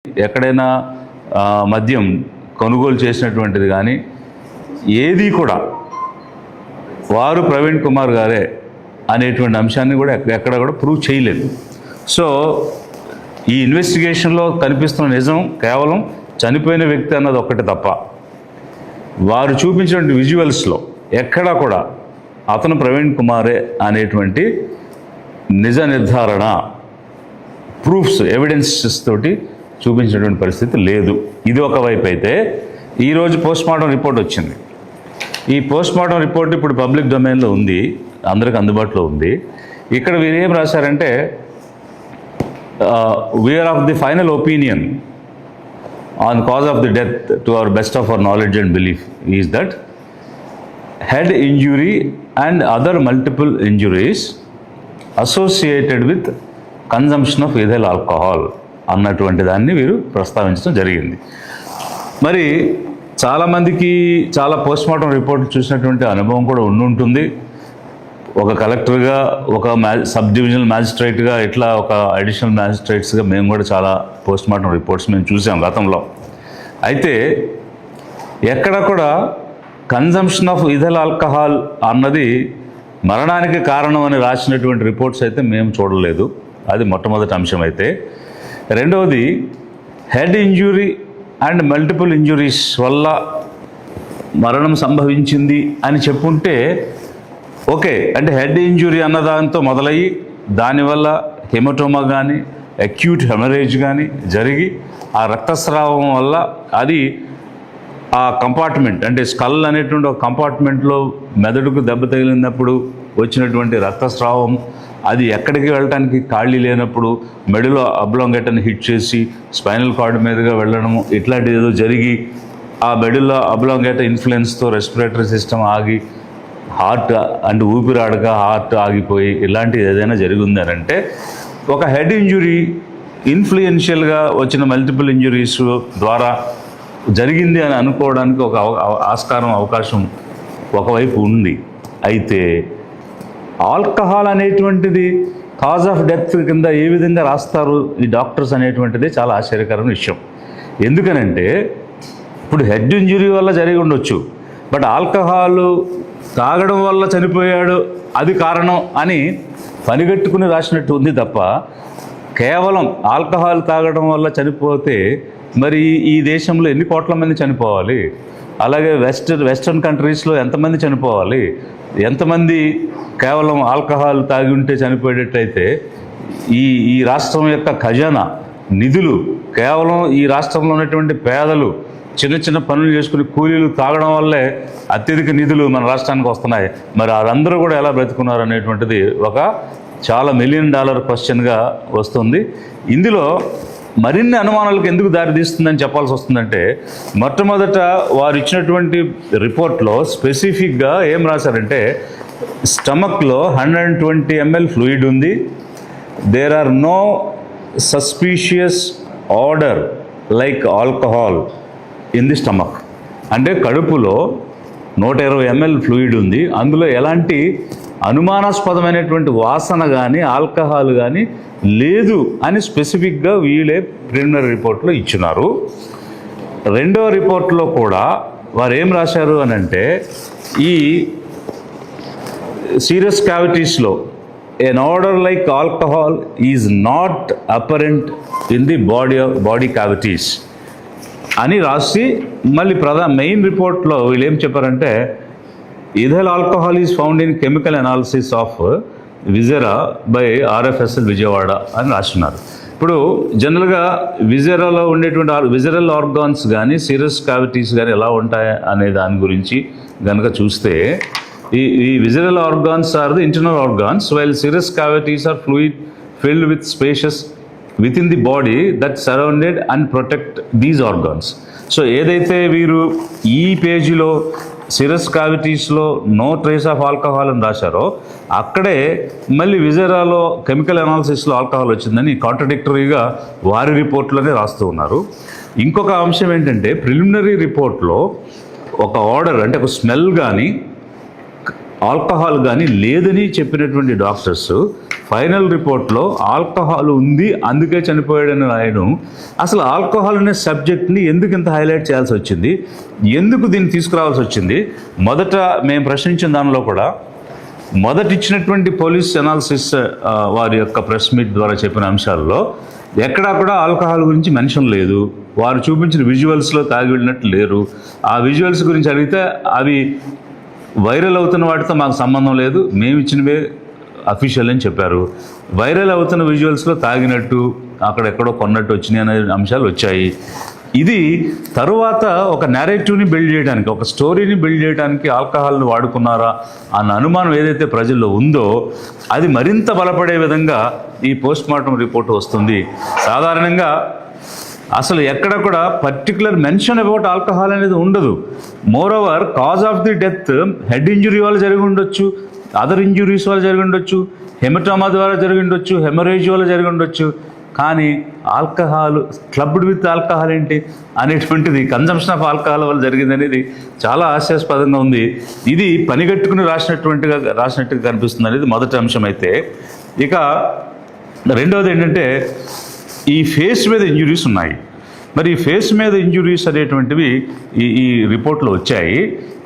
ఎక్కడైనా మద్యం కొనుగోలు చేసినటువంటిది కానీ ఏది కూడా వారు ప్రవీణ్ కుమార్ గారే అనేటువంటి అంశాన్ని కూడా ఎక్కడ కూడా ప్రూవ్ చేయలేదు. సో ఈ ఇన్వెస్టిగేషన్లో కనిపిస్తున్న నిజం కేవలం చనిపోయిన వ్యక్తి అన్నది ఒక్కటి తప్ప వారు చూపించినటువంటి విజువల్స్లో ఎక్కడా కూడా అతను ప్రవీణ్ కుమారే అనేటువంటి నిజ నిర్ధారణ ప్రూఫ్స్ ఎవిడెన్సెస్ తోటి చూపించినటువంటి పరిస్థితి లేదు. ఇది ఒకవైపు అయితే ఈరోజు పోస్ట్మార్టం రిపోర్ట్ వచ్చింది. ఈ పోస్ట్మార్టం రిపోర్ట్ ఇప్పుడు పబ్లిక్ డొమైన్లో ఉంది, అందరికి అందుబాటులో ఉంది. ఇక్కడ వీరు ఏం రాశారంటే we are of the final opinion on cause of the death to our best of our knowledge and belief is that head injury and other multiple injuries associated with consumption of ethyl alcohol అన్నటువంటి దాన్ని వీరు ప్రస్తావించడం జరిగింది. మరి చాలామందికి చాలా postmortem report చూసినటువంటి అనుభవం కూడా ఉంటుంది. ఒక కలెక్టర్గా, ఒక సబ్ డివిజనల్ మ్యాజిస్ట్రేట్గా, ఇట్లా ఒక అడిషనల్ మ్యాజిస్ట్రేట్స్గా మేము కూడా చాలా పోస్ట్మార్టం రిపోర్ట్స్ మేము చూసాం గతంలో. అయితే ఎక్కడ కూడా కన్జంప్షన్ ఆఫ్ ఇథైల్ ఆల్కహాల్ అన్నది మరణానికి కారణం అని రాసినటువంటి రిపోర్ట్స్ అయితే మేము చూడలేదు. అది మొట్టమొదటి అంశం. అయితే రెండవది head injury and multiple injuries వల్ల మరణం సంభవించింది అని చెప్పుంటే ఓకే. అంటే హెడ్ ఇంజురీ అన్నదాంతో మొదలయ్యి దానివల్ల హెమటోమా కానీ అక్యూట్ హెమరేజ్ కానీ జరిగి ఆ రక్తస్రావం వల్ల అది ఆ కంపార్ట్మెంట్ అంటే స్కల్ అనేటువంటి ఒక కంపార్ట్మెంట్లో మెదడుకు దెబ్బ తగిలినప్పుడు వచ్చినటువంటి రక్తస్రావం, అది ఎక్కడికి వెళ్ళటానికి ఖాళీ లేనప్పుడు మెడలో అబ్లాంగేటని హిట్ చేసి స్పైనల్ కార్డ్ మీదుగా వెళ్ళడము, ఇట్లాంటిది ఏదో జరిగి ఆ మెడలో అబ్లాంగేట ఇన్ఫ్లుయెన్స్తో రెస్పిరేటరీ సిస్టమ్ ఆగి హార్ట్ అంటే ఊపిరాడక హార్ట్ ఆగిపోయి ఇలాంటిది ఏదైనా జరిగింది అని అంటే ఒక హెడ్ ఇంజురీ ఇన్ఫ్లుయెన్షియల్గా వచ్చిన మల్టిపుల్ ఇంజురీస్ ద్వారా జరిగింది అని అనుకోవడానికి ఒక అవకాశం ఒకవైపు ఉంది. అయితే ఆల్కహాల్ అనేటువంటిది కాజ్ ఆఫ్ డెత్ కింద ఏ విధంగా రాస్తారు ఈ డాక్టర్స్ అనేటువంటిది చాలా ఆశ్చర్యకరమైన విషయం. ఎందుకనంటే ఇప్పుడు హెడ్ ఇంజురీ వల్ల జరిగి ఉండొచ్చు, బట్ ఆల్కహాల్ తాగడం వల్ల చనిపోయాడు అది కారణం అని పనిగట్టుకుని రాసినట్టు ఉంది తప్ప కేవలం ఆల్కహాల్ తాగడం వల్ల చనిపోతే మరి ఈ దేశంలో ఎన్ని కోట్ల మంది చనిపోవాలి, అలాగే వెస్టర్న్ కంట్రీస్లో ఎంతమంది చనిపోవాలి, ఎంతమంది కేవలం ఆల్కహాల్ తాగి ఉంటే చనిపోయేటట్టయితే ఈ రాష్ట్రం యొక్క ఖజానా నిధులు కేవలం ఈ రాష్ట్రంలో ఉన్నటువంటి పేదలు చిన్న చిన్న పనులు చేసుకుని కూలీలు తాగడం వల్లే అత్యధిక నిధులు మన రాష్ట్రానికి వస్తున్నాయి. మరి వారందరూ కూడా ఎలా బ్రతుకున్నారు అనేటువంటిది ఒక చాలా $1 మిలియన్ క్వశ్చన్గా వస్తుంది. ఇందులో మరిన్ని అనుమానాలకు ఎందుకు దారితీస్తుందని చెప్పాల్సి వస్తుందంటే మొట్టమొదట వారు ఇచ్చినటువంటి రిపోర్ట్లో స్పెసిఫిక్గా ఏం రాశారంటే స్టమక్లో 120 ml ఫ్లూయిడ్ ఉంది. There are no suspicious odour like alcohol in the stomach. అంటే కడుపులో 120 ml ఫ్లూయిడ్ ఉంది, అందులో ఎలాంటి అనుమానాస్పదమైనటువంటి వాసన కానీ ఆల్కహాల్ కానీ లేదు అని స్పెసిఫిక్గా వీళ్ళే ప్రిలిమినరీ రిపోర్ట్లో ఇచ్చినారు. రెండవ రిపోర్ట్లో కూడా వారు ఏం రాశారు అని అంటే ఈ సీరియస్ క్యావిటీస్లో an order like alcohol is not apparent in the body cavities అని రాసి మళ్ళీ మెయిన్ రిపోర్ట్లో వీళ్ళు ఏం చెప్పారంటే ethyl alcohol is found in chemical analysis of viscera by RFSL Vijayawada అని రాస్తున్నారు. ఇప్పుడు జనరల్గా విజెరాలో ఉండేటువంటి విజరల్ ఆర్గాన్స్ కానీ సీరియస్ క్యావిటీస్ కానీ ఎలా ఉంటాయి అనే దాని గురించి కనుక చూస్తే ఈ visceral organs are the internal organs while serous cavities are fluid filled with spacious with in the body that surrounded and protect these organs. So ఏదైతే వీరు ఈ పేజీలో సిరస్ క్యావిటీస్లో నో ట్రేస్ ఆఫ్ ఆల్కహాల్ అని రాశారో అక్కడే మళ్ళీ విజరాలో కెమికల్ అనాలిసిస్లో ఆల్కహాల్ వచ్చిందని కాంట్రడిక్టరీగా వారి రిపోర్ట్లోనే రాస్తూ ఉన్నారు. ఇంకొక అంశం ఏంటంటే ప్రిలిమినరీ రిపోర్ట్లో ఒక ఆర్డర్ అంటే ఒక స్మెల్ కానీ ఆల్కహాల్ కానీ లేదని చెప్పినటువంటి డాక్టర్స్ ఫైనల్ రిపోర్ట్లో ఆల్కహాల్ ఉంది అందుకే చనిపోయాడని రాయడం, అసలు ఆల్కహాల్ అనే సబ్జెక్ట్ని ఎందుకు ఇంత హైలైట్ చేయాల్సి వచ్చింది, ఎందుకు దీన్ని తీసుకురావాల్సి వచ్చింది? మొదట మేము ప్రశ్నించిన దానిలో కూడా మొదట ఇచ్చినటువంటి పోలీస్ అనాలిసిస్ వారి యొక్క ప్రెస్ మీట్ ద్వారా చెప్పిన అంశాల్లో ఎక్కడా కూడా ఆల్కహాల్ గురించి మెన్షన్ లేదు. వారు చూపించిన విజువల్స్లో తాగి వెళ్ళినట్టు లేరు. ఆ విజువల్స్ గురించి అడిగితే అవి వైరల్ అవుతున్న వాటితో మాకు సంబంధం లేదు, మేము ఇచ్చినవే అఫీషియల్ అని చెప్పారు. వైరల్ అవుతున్న విజువల్స్లో తాగినట్టు అక్కడెక్కడో కొన్నట్టు వచ్చినాయి అనే అంశాలు వచ్చాయి. ఇది తరువాత ఒక నేరేటివ్ని బిల్డ్ చేయడానికి, ఒక స్టోరీని బిల్డ్ చేయడానికి ఆల్కహాల్ని వాడుకున్నారా అన్న అనుమానం ఏదైతే ప్రజల్లో ఉందో అది మరింత బలపడే విధంగా ఈ పోస్ట్ మార్టం రిపోర్ట్ వస్తుంది. సాధారణంగా అసలు ఎక్కడ కూడా పర్టికులర్ మెన్షన్ అబౌట్ ఆల్కహాల్ అనేది ఉండదు. More over cause of the death head injury వల్ల జరిగి ఉండొచ్చు, అదర్ ఇంజురీస్ వల్ల జరిగి ఉండొచ్చు, హెమటోమా ద్వారా జరిగి ఉండొచ్చు, హెమరేజ్ వల్ల జరిగి ఉండొచ్చు. కానీ ఆల్కహాల్, క్లబ్డ్ విత్ ఆల్కహాల్ ఏంటి అనేటువంటిది, కన్జంప్షన్ ఆఫ్ ఆల్కహాల్ వల్ల జరిగింది అనేది చాలా హాస్యాస్పదంగా ఉంది. ఇది పనిగట్టుకుని రాసినట్టుగా కనిపిస్తుంది అనేది మొదటి అంశం. అయితే ఇక రెండవది ఏంటంటే ఈ ఫేస్ మీద ఇంజురీస్ ఉన్నాయి. మరి ఈ ఫేస్ మీద ఇంజురీస్ అనేటువంటివి ఈ రిపోర్ట్లో వచ్చాయి.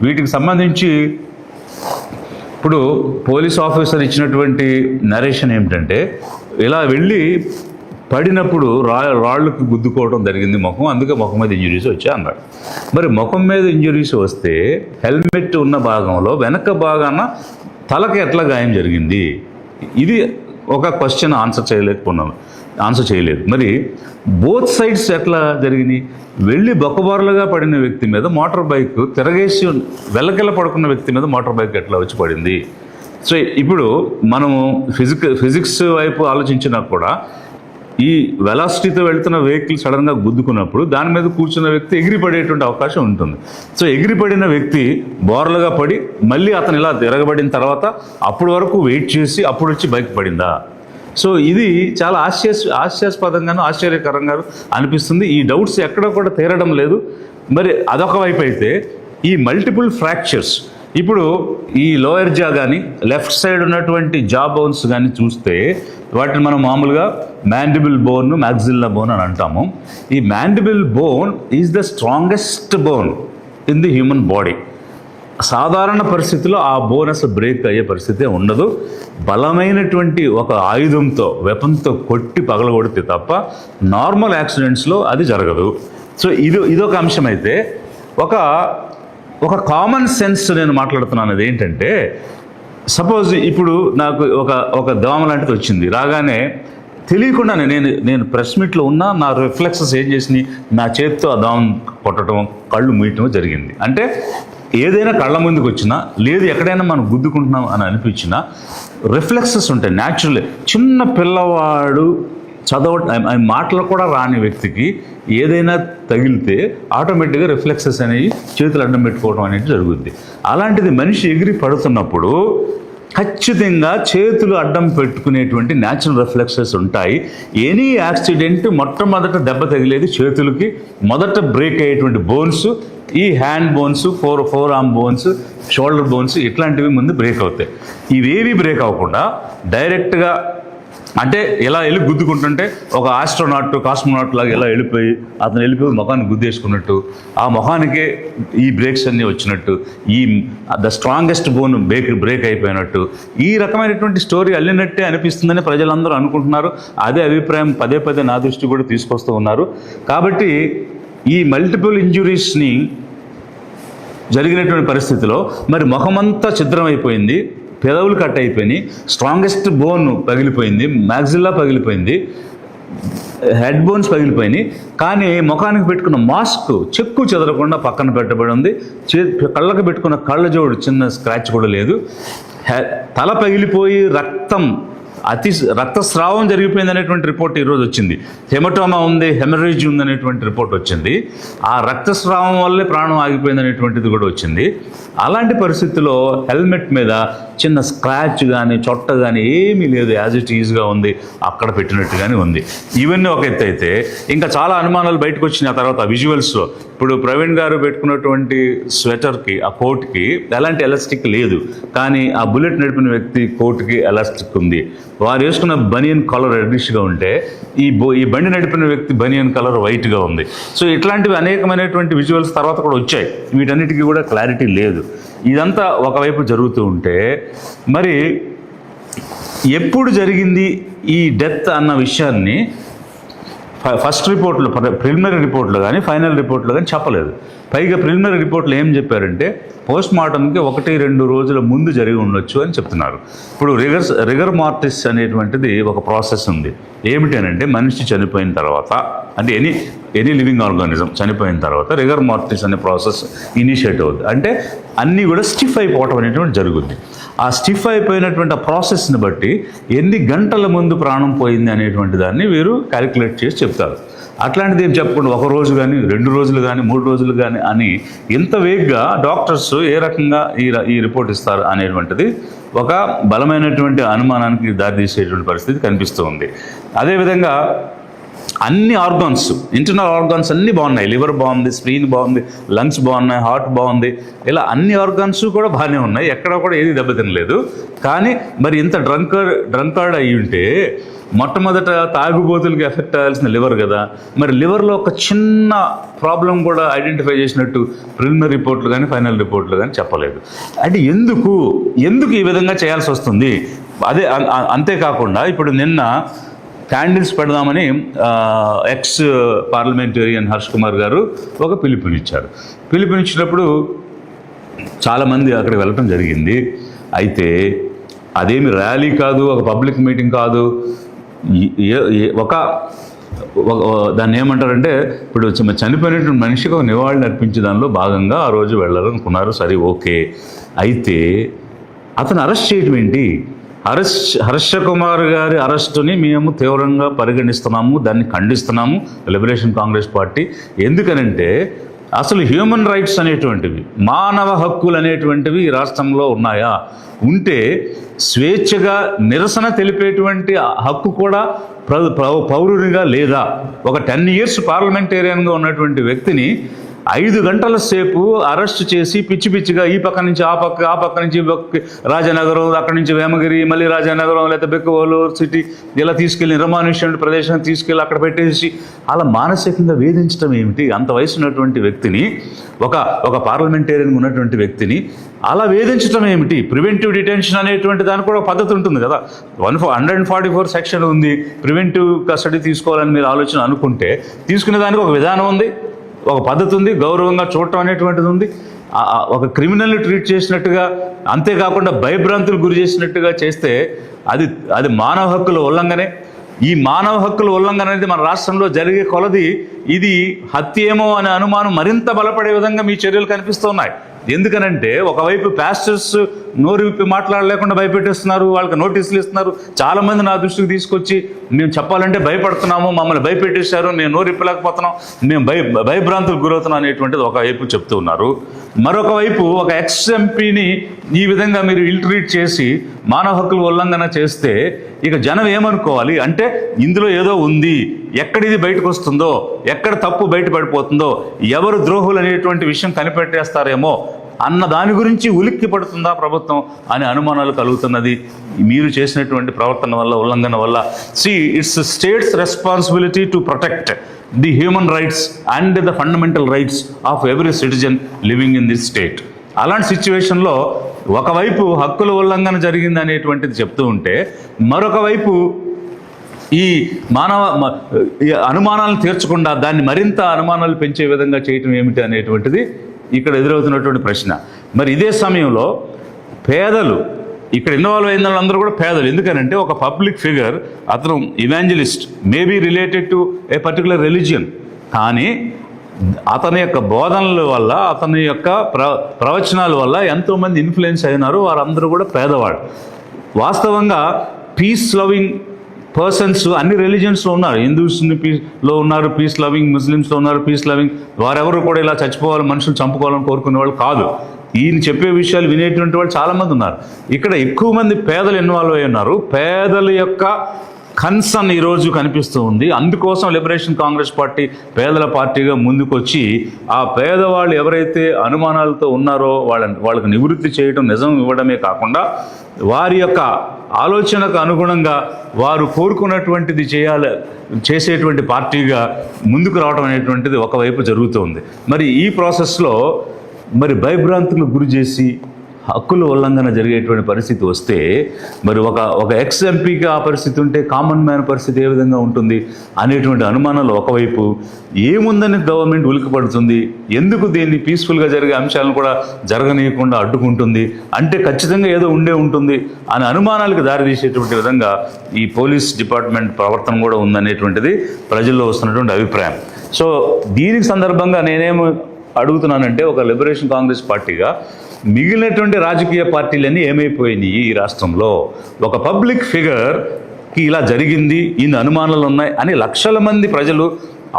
వీటికి సంబంధించి ఇప్పుడు పోలీస్ ఆఫీసర్ ఇచ్చినటువంటి నరేషన్ ఏమిటంటే, ఇలా వెళ్ళి పడినప్పుడు రాళ్ళకు గుద్దుకోవడం జరిగింది ముఖం, అందుకే ముఖం మీద ఇంజురీస్ వచ్చాయి అన్నాడు. మరి ముఖం మీద ఇంజురీస్ వస్తే హెల్మెట్ ఉన్న భాగంలో వెనక భాగాన తలకి ఎట్లా గాయం జరిగింది? ఇది ఒక క్వశ్చన్ ఆన్సర్ చేయలేదు. మరి బోత్ సైడ్స్ ఎట్లా జరిగినాయి? వెళ్ళి బొక్కబారులుగా పడిన వ్యక్తి మీద మోటార్ బైక్ తిరగేసి వెల్లకిల్ల పడుకున్న వ్యక్తి మీద మోటార్ బైక్ ఎట్లా వచ్చి పడింది? సో ఇప్పుడు మనము ఫిజిక్స్ వైపు ఆలోచించినా కూడా ఈ వెలాసిటీతో వెళ్తున్న వెహికల్ సడన్గా గుద్దుకున్నప్పుడు దాని మీద కూర్చున్న వ్యక్తి ఎగిరిపడేటువంటి అవకాశం ఉంటుంది. సో ఎగిరిపడిన వ్యక్తి బోర్లుగా పడి మళ్ళీ అతను ఇలా తిరగబడిన తర్వాత అప్పటి వరకు వెయిట్ చేసి అప్పుడు వచ్చి బైక్ పడిందా? సో ఇది చాలా హాస్యాస్పదంగాను ఆశ్చర్యకరంగాను అనిపిస్తుంది. ఈ డౌట్స్ ఎక్కడ కూడా తీరడం లేదు. మరి అదొక వైపు అయితే ఈ మల్టిపుల్ ఫ్రాక్చర్స్, ఇప్పుడు ఈ లోయర్ జా కానీ లెఫ్ట్ సైడ్ ఉన్నటువంటి జా బోన్స్ కానీ చూస్తే వాటిని మనం మామూలుగా మ్యాండిబుల్ బోన్, మ్యాగ్జిల్లా బోన్ అని అంటాము. ఈ mandible bone is the strongest bone in the human body. సాధారణ పరిస్థితుల్లో ఆ బోన్ అసలు బ్రేక్ అయ్యే పరిస్థితే ఉండదు. బలమైనటువంటి ఒక ఆయుధంతో, వెపన్తో కొట్టి పగలగొడితే తప్ప నార్మల్ యాక్సిడెంట్స్లో అది జరగదు. సో ఇదొక అంశం. అయితే ఒక కామన్ సెన్స్ నేను మాట్లాడుతున్నాను. అది ఏంటంటే, సపోజ్ ఇప్పుడు నాకు ఒక దోమ లాంటిది వచ్చింది, రాగానే తెలియకుండానే నేను ప్రెస్ మీట్లో ఉన్నా నా రిఫ్లెక్సెస్ ఏం చేసినాయి, నా చేతితో ఆ దోమ కొట్టడం, కళ్ళు మూయటం జరిగింది. అంటే ఏదైనా కళ్ళ ముందుకు వచ్చినా, లేదు ఎక్కడైనా మనం గుద్దుకుంటున్నాం అని అనిపించినా రిఫ్లెక్సెస్ ఉంటాయి న్యాచురల్. చిన్న పిల్లవాడు మాటలు కూడా రాని వ్యక్తికి ఏదైనా తగిలితే ఆటోమేటిక్గా రిఫ్లెక్సెస్ అనేవి చేతులు అడ్డం పెట్టుకోవడం అనేది జరుగుద్ది. అలాంటిది మనిషి ఎగిరి పడుతున్నప్పుడు ఖచ్చితంగా చేతులు అడ్డం పెట్టుకునేటువంటి న్యాచురల్ రిఫ్లెక్సెస్ ఉంటాయి. ఎనీ యాక్సిడెంట్ మొట్టమొదట దెబ్బ తగిలేది చేతులకి. మొదట బ్రేక్ అయ్యేటువంటి బోన్స్ ఈ hand bones, four arm bones, shoulder bones, ఇట్లాంటివి ముందు బ్రేక్ అవుతాయి. ఇవేవి బ్రేక్ అవ్వకుండా డైరెక్ట్గా అంటే ఎలా వెళ్ళి గుద్దుకుంటుంటే ఒక కాస్మోనాట్ లాగా ఎలా వెళ్ళిపోయి ముఖాన్ని గుద్దేసుకున్నట్టు, ఆ ముఖానికే ఈ బ్రేక్స్ అన్నీ వచ్చినట్టు, ద స్ట్రాంగెస్ట్ బోన్ బ్రేక్ అయిపోయినట్టు, ఈ రకమైనటువంటి స్టోరీ అల్లినట్టే అనిపిస్తుందని ప్రజలందరూ అనుకుంటున్నారు. అదే అభిప్రాయం పదే నా దృష్టి కూడా తీసుకొస్తూ ఉన్నారు. కాబట్టి ఈ మల్టిపుల్ ఇంజురీస్ని జరిగినటువంటి పరిస్థితిలో మరి ముఖమంతా ఛిద్రమైపోయింది, పెదవులు కట్ అయిపోయినాయి, స్ట్రాంగెస్ట్ బోన్ పగిలిపోయింది, మ్యాగ్జిల్లా పగిలిపోయింది, హెడ్ బోన్స్ పగిలిపోయినాయి. కానీ ముఖానికి పెట్టుకున్న మాస్క్ చెక్కు చెదరకుండా పక్కన పెట్టబడి ఉంది. కళ్ళకు పెట్టుకున్న కళ్ళజోడు చిన్న స్క్రాచ్ కూడా లేదు. తల పగిలిపోయి రక్తస్రావం జరిగిపోయింది అనేటువంటి రిపోర్ట్ ఈరోజు వచ్చింది. హెమటోమా ఉంది, హెమరేజ్ ఉంది అనేటువంటి రిపోర్ట్ వచ్చింది. ఆ రక్తస్రావం వల్లే ప్రాణం ఆగిపోయింది అనేటువంటిది కూడా వచ్చింది. అలాంటి పరిస్థితుల్లో హెల్మెట్ మీద చిన్న స్క్రాచ్ కానీ చొట్ట కానీ ఏమీ లేదు, యాజ్ ఇట్ ఈజ్గా ఉంది, అక్కడ పెట్టినట్టుగానే ఉంది. ఇవన్నీ ఒక ఎత్తు అయితే ఇంకా చాలా అనుమానాలు బయటకు వచ్చినాయి ఆ తర్వాత విజువల్స్లో. ఇప్పుడు ప్రవీణ్ గారు పెట్టుకున్నటువంటి స్వెటర్కి, ఆ కోట్కి ఎలాంటి ఎలాస్టిక్ లేదు, కానీ ఆ బుల్లెట్ నడిపిన వ్యక్తి కోట్కి ఎలాస్టిక్ ఉంది. వారు వేసుకున్న బనియన్ కలర్ రెడ్డిష్గా ఉంటే ఈ బండి నడిపిన వ్యక్తి బనియన్ కలర్ వైట్గా ఉంది. సో ఇట్లాంటివి అనేకమైనటువంటి విజువల్స్ తర్వాత కూడా వచ్చాయి. వీటన్నిటికీ కూడా క్లారిటీ లేదు. ఇదంతా ఒకవైపు జరుగుతూ ఉంటే మరి ఎప్పుడు జరిగింది ఈ డెత్ అన్న విషయాన్ని ఫస్ట్ రిపోర్ట్లో, ప్రిలిమినరీ రిపోర్ట్లో కానీ ఫైనల్ రిపోర్ట్లో కానీ చెప్పలేదు. పైగా ప్రిలిమినరీ రిపోర్ట్లో ఏం చెప్పారంటే పోస్ట్ మార్టంకి 1-2 రోజుల ముందు జరిగి ఉండొచ్చు అని చెప్తున్నారు. ఇప్పుడు రిగర్ మార్టిస్ అనేటువంటిది ఒక ప్రాసెస్ ఉంది. ఏమిటి అంటే మనిషి చనిపోయిన తర్వాత, అంటే ఎనీ లివింగ్ ఆర్గానిజం చనిపోయిన తర్వాత రిగర్ మార్టిస్ అనే ప్రాసెస్ ఇనిషియేట్ అవుతుంది. అంటే అన్నీ కూడా స్టిఫ్ అయిపోవటం అనేటువంటి జరుగుద్ది. ఆ స్టిఫ్ అయిపోయినటువంటి ఆ ప్రాసెస్ని బట్టి ఎన్ని గంటల ముందు ప్రాణం పోయింది అనేటువంటి దాన్ని వీరు క్యాలిక్యులేట్ చేసి చెప్తారు. అట్లాంటిది ఏం చెప్పకుండా 1 రోజు కానీ 2 రోజులు కానీ 3 రోజులు కానీ అని ఇంత వేగ్గా డాక్టర్స్ ఏ రకంగా ఈ రిపోర్ట్ ఇస్తారు అనేటువంటిది ఒక బలమైనటువంటి అనుమానానికి దారితీసేటువంటి పరిస్థితి కనిపిస్తూ ఉంది. అదేవిధంగా అన్ని ఆర్గాన్స్, ఇంటర్నల్ ఆర్గాన్స్ అన్నీ బాగున్నాయి. లివర్ బాగుంది, స్ప్లీన్ బాగుంది, లంగ్స్ బాగున్నాయి, హార్ట్ బాగుంది, ఇలా అన్ని ఆర్గాన్స్ కూడా బాగానే ఉన్నాయి. ఎక్కడ కూడా ఏది దెబ్బతినలేదు. కానీ మరి ఇంత డ్రంకార్డ్ అయ్యి ఉంటే మొట్టమొదట తాగుబోతులకి ఎఫెక్ట్ అవ్వాల్సిన లివర్ కదా. మరి లివర్లో ఒక చిన్న ప్రాబ్లం కూడా ఐడెంటిఫై చేసినట్టు ప్రిలిమినరీ రిపోర్ట్లు కానీ ఫైనల్ రిపోర్ట్లు కానీ చెప్పలేదు. అంటే ఎందుకు ఈ విధంగా చేయాల్సి వస్తుంది? అంతేకాకుండా ఇప్పుడు నిన్న క్యాండిల్స్ పెడదామని ఎక్స్ పార్లమెంటేరియన్ హర్ష్ కుమార్ గారు ఒక పిలుపునిచ్చినప్పుడు చాలామంది అక్కడికి వెళ్ళటం జరిగింది. అయితే అదేమి ర్యాలీ కాదు, ఒక పబ్లిక్ మీటింగ్ కాదు, దాన్ని ఏమంటారంటే ఇప్పుడు చనిపోయినటువంటి మనిషికి ఒక నివాళులు అర్పించే దానిలో భాగంగా ఆ రోజు వెళ్ళాలనుకున్నారు. సరే, ఓకే. అయితే అతను అరెస్ట్ చేయడం ఏంటి? హర్ష కుమార్ గారి అరెస్టుని మేము తీవ్రంగా పరిగణిస్తున్నాము, దాన్ని ఖండిస్తున్నాము లిబరేషన్ కాంగ్రెస్ పార్టీ. ఎందుకనంటే అసలు హ్యూమన్ రైట్స్ అనేటువంటివి, మానవ హక్కులు అనేటువంటివి ఈ రాష్ట్రంలో ఉన్నాయా? ఉంటే స్వేచ్ఛగా నిరసన తెలిపేటువంటి హక్కు కూడా పౌరునిగా లేదా? ఒక 10 years పార్లమెంటేరియన్గా ఉన్నటువంటి వ్యక్తిని 5 గంటల సేపు అరెస్ట్ చేసి పిచ్చిగా ఈ పక్క నుంచి ఆ పక్క నుంచి రాజానగరం, అక్కడి నుంచి వేమగిరి, మళ్ళీ రాజానగరం, లేకపోతే బెక్కవోలు సిటీ ఇలా తీసుకెళ్ళి నిర్మానుష్యమైన ప్రదేశానికి తీసుకెళ్ళి అక్కడ పెట్టేసి అలా మానసికంగా వేధించడం ఏమిటి? అంత వయసు ఉన్నటువంటి వ్యక్తిని, ఒక పార్లమెంటేరియన్ ఉన్నటువంటి వ్యక్తిని అలా వేధించడం ఏమిటి? ప్రివెంటివ్ డిటెన్షన్ అనేటువంటి దానికి కూడా ఒక పద్ధతి ఉంటుంది కదా. 144 సెక్షన్ ఉంది. ప్రివెంటివ్ కస్టడీ తీసుకోవాలని మీరు ఆలోచన అనుకుంటే తీసుకునే దానికి ఒక విధానం ఉంది, ఒక పద్ధతి ఉంది, గౌరవంగా చూడటం అనేటువంటిది ఉంది. ఒక క్రిమినల్ని ట్రీట్ చేసినట్టుగా, అంతేకాకుండా భయభ్రాంతులు గురి చేసినట్టుగా చేస్తే అది మానవ హక్కుల ఉల్లంఘనే. ఈ మానవ హక్కుల ఉల్లంఘన అనేది మన రాష్ట్రంలో జరిగే కొలది ఇది హత్యేమో అనే అనుమానం మరింత బలపడే విధంగా మీ చర్యలు కనిపిస్తున్నాయి. ఎందుకనంటే ఒకవైపు పాస్టర్స్ నోరు విప్పి మాట్లాడలేకుండా భయపెట్టేస్తున్నారు, వాళ్ళకి నోటీసులు ఇస్తున్నారు. చాలామంది నా దృష్టికి తీసుకొచ్చి మేము చెప్పాలంటే భయపడుతున్నాము, మమ్మల్ని భయపెట్టేశారు, మేము నోరు విప్పలేకపోతున్నాం, మేము భయభ్రాంతులకు గురవుతున్నాం అనేటువంటిది ఒకవైపు చెప్తూ ఉన్నారు. మరొక వైపు ఒక ఎక్స్ ఎంపీని ఈ విధంగా మీరు ఇల్ట్రీట్ చేసి మానవ హక్కుల ఉల్లంఘన చేస్తే ఇక జనం ఏమనుకోవాలి అంటే ఇందులో ఏదో ఉంది, ఎక్కడిది బయటకు వస్తుందో, ఎక్కడ తప్పు బయటపడిపోతుందో, ఎవరు ద్రోహులు అనేటువంటి విషయం కనిపెట్టేస్తారేమో అన్న దాని గురించి ఉలిక్కి పడుతుందా ప్రభుత్వం అనే అనుమానాలు కలుగుతున్నది మీరు చేసినటువంటి ప్రవర్తన వల్ల, ఉల్లంఘన వల్ల. It's states responsibility to protect the human rights and the fundamental rights of every citizen living in this state. అలాంటి సిచ్యువేషన్లో ఒకవైపు హక్కుల ఉల్లంఘన జరిగింది అనేటువంటిది చెప్తూ ఉంటే, మరొక వైపు ఈ అనుమానాలను తీర్చకుండా దాన్ని మరింత అనుమానాలు పెంచే విధంగా చేయటం ఏమిటి అనేటువంటిది ఇక్కడ ఎదురవుతున్నటువంటి ప్రశ్న. మరి ఇదే సమయంలో పేదలు, ఇక్కడ ఇన్వాల్వ్ అయిన వాళ్ళందరూ కూడా పేదలు. ఎందుకనంటే ఒక పబ్లిక్ ఫిగర్, అతను evangelist, maybe related to A particular religion, కానీ అతని యొక్క బోధనల వల్ల, అతని యొక్క ప్రవచనాల వల్ల ఎంతోమంది ఇన్ఫ్లుయెన్స్ అయినారు. వారందరూ కూడా పేదవాళ్ళు. వాస్తవంగా పీస్ లవింగ్ పర్సన్స్ అన్ని రిలీజియన్స్లో ఉన్నారు. హిందూస్లో ఉన్నారు పీస్ లవింగ్, ముస్లిమ్స్లో ఉన్నారు పీస్ లవింగ్. వారెవరు కూడా ఇలా చచ్చిపోవాలి, మనుషులు చంపుకోవాలని కోరుకునే వాళ్ళు కాదు. ఈయన చెప్పే విషయాలు వినేటువంటి వాళ్ళు చాలామంది ఉన్నారు. ఇక్కడ ఎక్కువ మంది పేదలు ఇన్వాల్వ్ అయి ఉన్నారు. పేదల యొక్క కన్సర్న్ ఈరోజు కనిపిస్తూ ఉంది. అందుకోసం లిబరేషన్ కాంగ్రెస్ పార్టీ పేదల పార్టీగా ముందుకొచ్చి ఆ పేదవాళ్ళు ఎవరైతే అనుమానాలతో ఉన్నారో వాళ్ళకి నివృత్తి చేయడం, నిజం ఇవ్వడమే కాకుండా వారి యొక్క ఆలోచనకు అనుగుణంగా వారు కోరుకున్నటువంటిది చేసేటువంటి పార్టీగా ముందుకు రావడం అనేటువంటిది ఒకవైపు జరుగుతుంది. మరి ఈ ప్రాసెస్లో మరి భయభ్రాంతులకు గురి చేసి హక్కుల ఉల్లంఘన జరిగేటువంటి పరిస్థితి వస్తే మరి ఒక ఎక్స్ ఎంపీకి ఆ పరిస్థితి ఉంటే కామన్ మ్యాన్ పరిస్థితి ఏ విధంగా ఉంటుంది అనేటువంటి అనుమానాలు ఒకవైపు. ఏముందని గవర్నమెంట్ ఉలికిపడుతుంది, ఎందుకు దీన్ని పీస్ఫుల్గా జరిగే అంశాలను కూడా జరగనీయకుండా అడ్డుకుంటుంది అంటే ఖచ్చితంగా ఏదో ఉంటుంది అనే అనుమానాలకు దారితీసేటువంటి విధంగా ఈ పోలీస్ డిపార్ట్మెంట్ ప్రవర్తన కూడా ఉందనేటువంటిది ప్రజల్లో వస్తున్నటువంటి అభిప్రాయం. సో దీనికి సందర్భంగా నేనేమో అడుగుతున్నానంటే, ఒక లిబరేషన్ కాంగ్రెస్ పార్టీగా మిగిలినటువంటి రాజకీయ పార్టీలన్నీ ఏమైపోయినాయి ఈ రాష్ట్రంలో? ఒక పబ్లిక్ ఫిగర్కి ఇలా జరిగింది, ఇన్ని అనుమానాలు ఉన్నాయి అని లక్షల మంది ప్రజలు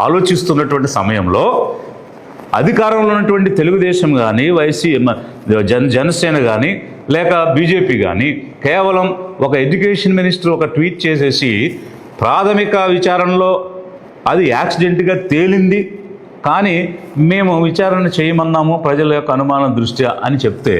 ఆలోచిస్తున్నటువంటి సమయంలో అధికారంలో ఉన్నటువంటి తెలుగుదేశం కానీ, జనసేన కానీ, లేక బీజేపీ కానీ కేవలం ఒక ఎడ్యుకేషన్ మినిస్టర్ ఒక ట్వీట్ చేసేసి ప్రాథమిక విచారణలో అది యాక్సిడెంట్గా తేలింది కానీ మేము విచారణ చేయమన్నాము ప్రజల యొక్క అనుమానం దృష్ట్యా అని చెప్తే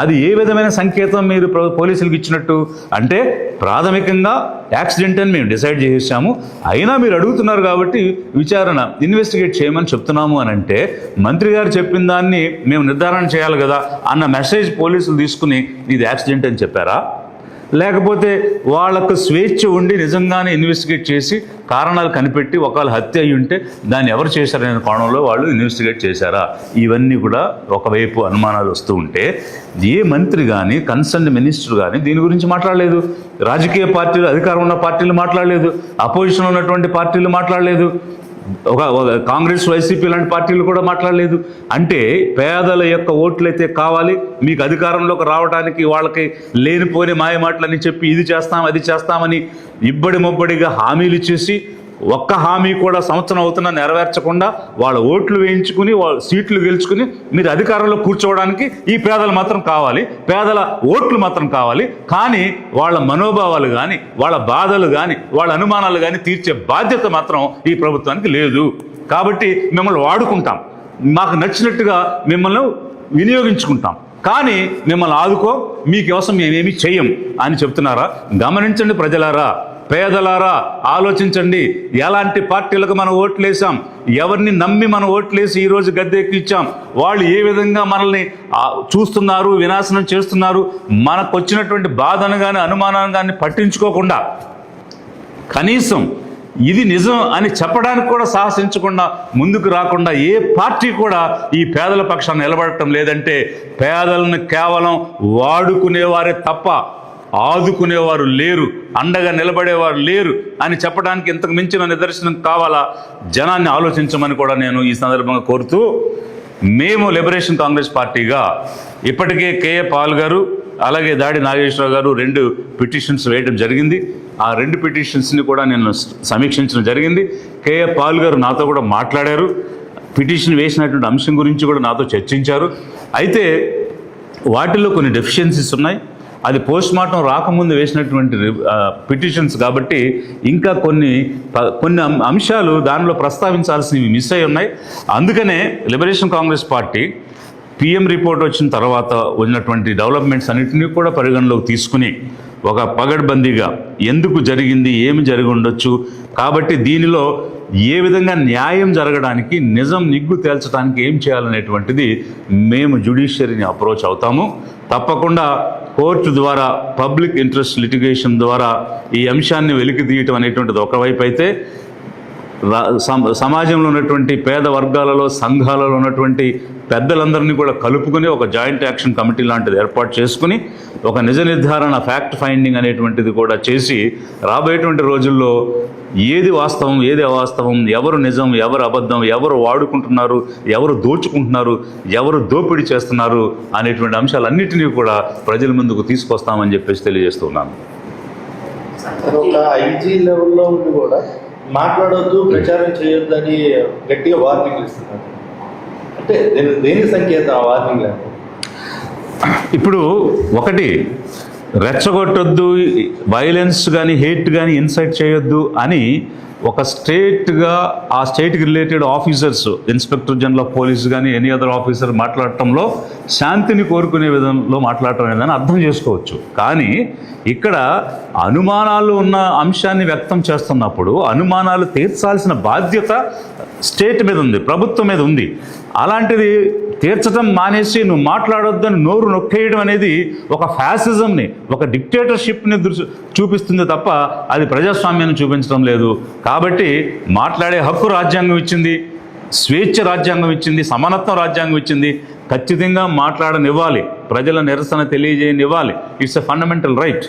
అది ఏ విధమైన సంకేతం మీరు పోలీసులకు ఇచ్చినట్టు? అంటే ప్రాథమికంగా యాక్సిడెంట్ అని మేము డిసైడ్ చేసాము, అయినా మీరు అడుగుతున్నారు కాబట్టి విచారణ ఇన్వెస్టిగేట్ చేయమని చెప్తున్నాము అని అంటే మంత్రి గారు చెప్పిన దాన్ని మేము నిర్ధారణ చేయాలి కదా అన్న మెసేజ్ పోలీసులు తీసుకుని ఇది యాక్సిడెంట్ అని చెప్పారా? లేకపోతే వాళ్ళకు స్వేచ్ఛ ఉండి నిజంగానే ఇన్వెస్టిగేట్ చేసి కారణాలు కనిపెట్టి ఒకవేళ హత్య అయి ఉంటే దాన్ని ఎవరు చేశారనే కోణంలో వాళ్ళు ఇన్వెస్టిగేట్ చేశారా? ఇవన్నీ కూడా ఒకవైపు అనుమానాలు వస్తూ ఉంటే ఏ మంత్రి కానీ, కన్సర్న్ మినిస్టర్ కానీ దీని గురించి మాట్లాడలేదు. రాజకీయ పార్టీలు, అధికారం ఉన్న పార్టీలు మాట్లాడలేదు, అపోజిషన్ ఉన్నటువంటి పార్టీలు మాట్లాడలేదు, ఒక కాంగ్రెస్, వైసీపీ లాంటి పార్టీలు కూడా మాట్లాడలేదు. అంటే పేదల యొక్క ఓట్లు అయితే కావాలి, మీకు అధికారంలోకి రావడానికి వాళ్ళకి లేనిపోని మాయ మాటలని చెప్పి ఇది చేస్తాం అది చేస్తామని ఇబ్బడి మొబ్బడిగా హామీలు ఇచ్చేసి ఒక్క హామీ కూడా సంవత్సరం అవుతున్నా నెరవేర్చకుండా వాళ్ళ ఓట్లు వేయించుకుని వాళ్ళ సీట్లు గెలుచుకుని మీరు అధికారంలో కూర్చోవడానికి ఈ పేదలు మాత్రం కావాలి, పేదల ఓట్లు మాత్రం కావాలి, కానీ వాళ్ళ మనోభావాలు కానీ, వాళ్ళ బాధలు కానీ, వాళ్ళ అనుమానాలు కానీ తీర్చే బాధ్యత మాత్రం ఈ ప్రభుత్వానికి లేదు. కాబట్టి మిమ్మల్ని వాడుకుంటాం, మాకు నచ్చినట్టుగా మిమ్మల్ని వినియోగించుకుంటాం, కానీ మిమ్మల్ని ఆదుకో, మీకోసం మేమేమి చెయ్యం అని చెప్తున్నారా? గమనించండి ప్రజలారా, పేదలారా, ఆలోచించండి. ఎలాంటి పార్టీలకు మనం ఓట్లేసాం, ఎవరిని నమ్మి మనం ఓట్లేసి ఈరోజు గద్దెక్కిచ్చాం, వాళ్ళు ఏ విధంగా మనల్ని చూస్తున్నారు, వినాశనం చేస్తున్నారు, మనకు వచ్చినటువంటి బాధను కానీ అనుమానాన్ని కానీ పట్టించుకోకుండా కనీసం ఇది నిజం అని చెప్పడానికి కూడా సాహసించకుండా ముందుకు రాకుండా ఏ పార్టీ కూడా ఈ పేదల పక్షాన్ని నిలబడటం లేదంటే పేదలను కేవలం వాడుకునేవారే తప్ప ఆదుకునేవారు లేరు, అండగా నిలబడేవారు లేరు అని చెప్పడానికి ఇంతకు మించిన నిదర్శనం కావాలా? జనాన్ని ఆలోచించమని కూడా నేను ఈ సందర్భంగా కోరుతూ, మేము లిబరేషన్ కాంగ్రెస్ పార్టీగా ఇప్పటికే కేఏ పాల్ గారు అలాగే దాడి నాగేశ్వరరావు గారు 2 పిటిషన్స్ వేయడం జరిగింది. ఆ 2 పిటిషన్స్ని కూడా నేను సమీక్షించడం జరిగింది. కేఏ పాల్ గారు నాతో కూడా మాట్లాడారు, పిటిషన్ వేసినటువంటి అంశం గురించి కూడా నాతో చర్చించారు. అయితే వాటిలో కొన్ని డెఫిషియన్సీస్ ఉన్నాయి, అది పోస్ట్ మార్టం రాకముందు వేసినటువంటి పిటిషన్స్ కాబట్టి ఇంకా కొన్ని అంశాలు దానిలో ప్రస్తావించాల్సినవి మిస్ అయి ఉన్నాయి. అందుకనే liberation Congress party PM report వచ్చిన తర్వాత ఉన్నటువంటి డెవలప్మెంట్స్ అన్నింటినీ కూడా పరిగణలోకి తీసుకుని ఒక పగడ్బందీగా ఎందుకు జరిగింది, ఏమి జరిగి ఉండొచ్చు, కాబట్టి దీనిలో ఏ విధంగా న్యాయం జరగడానికి, నిజం నిగ్గు తేల్చడానికి ఏం చేయాలనేటువంటిది మేము జ్యుడిషియరీని అప్రోచ్ అవుతాము. తప్పకుండా కోర్టు ద్వారా, పబ్లిక్ ఇంట్రెస్ట్ లిటిగేషన్ ద్వారా ఈ అంశాన్ని వెలికి తీయటం అనేటువంటిది ఒకవైపు అయితే, సమాజంలో ఉన్నటువంటి పేద వర్గాలలో, సంఘాలలో ఉన్నటువంటి పెద్దలందరినీ కూడా కలుపుకొని ఒక జాయింట్ యాక్షన్ కమిటీ లాంటిది ఏర్పాటు చేసుకుని ఒక నిజ నిర్ధారణ, ఫ్యాక్ట్ ఫైండింగ్ అనేటువంటిది కూడా చేసి రాబోయేటువంటి రోజుల్లో ఏది వాస్తవం, ఏది అవాస్తవం, ఎవరు నిజం, ఎవరు అబద్ధం, ఎవరు వాడుకుంటున్నారు, ఎవరు దోచుకుంటున్నారు, ఎవరు దోపిడీ చేస్తున్నారు అనేటువంటి అంశాలన్నింటినీ కూడా ప్రజల ముందుకు తీసుకొస్తామని చెప్పేసి తెలియజేస్తున్నాను. ఒక ఐజీ లెవెల్లో ఉండి కూడా మాట్లాడొద్దు, ప్రచారం చేయొద్దు అని గట్టిగా వార్నింగ్ ఇస్తున్నారు. అంటే దేని సంకేతం ఆ వార్నింగ్? ఇప్పుడు ఒకటి, రెచ్చగొట్టొద్దు, వైలెన్స్ కానీ, హేట్ కానీ ఇన్సైట్ చేయొద్దు అని ఒక స్టేట్గా ఆ స్టేట్కి related officers, inspector general of police కానీ ఎనీ అదర్ ఆఫీసర్ మాట్లాడటంలో శాంతిని కోరుకునే విధంలో మాట్లాడటం ఏదని అర్థం చేసుకోవచ్చు. కానీ ఇక్కడ అనుమానాలు ఉన్న అంశాన్ని వ్యక్తం చేస్తున్నప్పుడు అనుమానాలు తీర్చాల్సిన బాధ్యత స్టేట్ మీద ఉంది, ప్రభుత్వం మీద ఉంది. అలాంటిది తీర్చడం మానేసి నువ్వు మాట్లాడొద్దని నోరు నొక్కేయడం అనేది ఒక ఫ్యాసిజంని, ఒక డిక్టేటర్షిప్ని చూపిస్తుంది తప్ప అది ప్రజాస్వామ్యాన్ని చూపించడం లేదు. కాబట్టి మాట్లాడే హక్కు రాజ్యాంగం ఇచ్చింది, స్వేచ్ఛ రాజ్యాంగం ఇచ్చింది, సమానత్వం రాజ్యాంగం ఇచ్చింది. ఖచ్చితంగా మాట్లాడనివ్వాలి, ప్రజల నిరసన తెలియజేయనివ్వాలి. It's a fundamental right.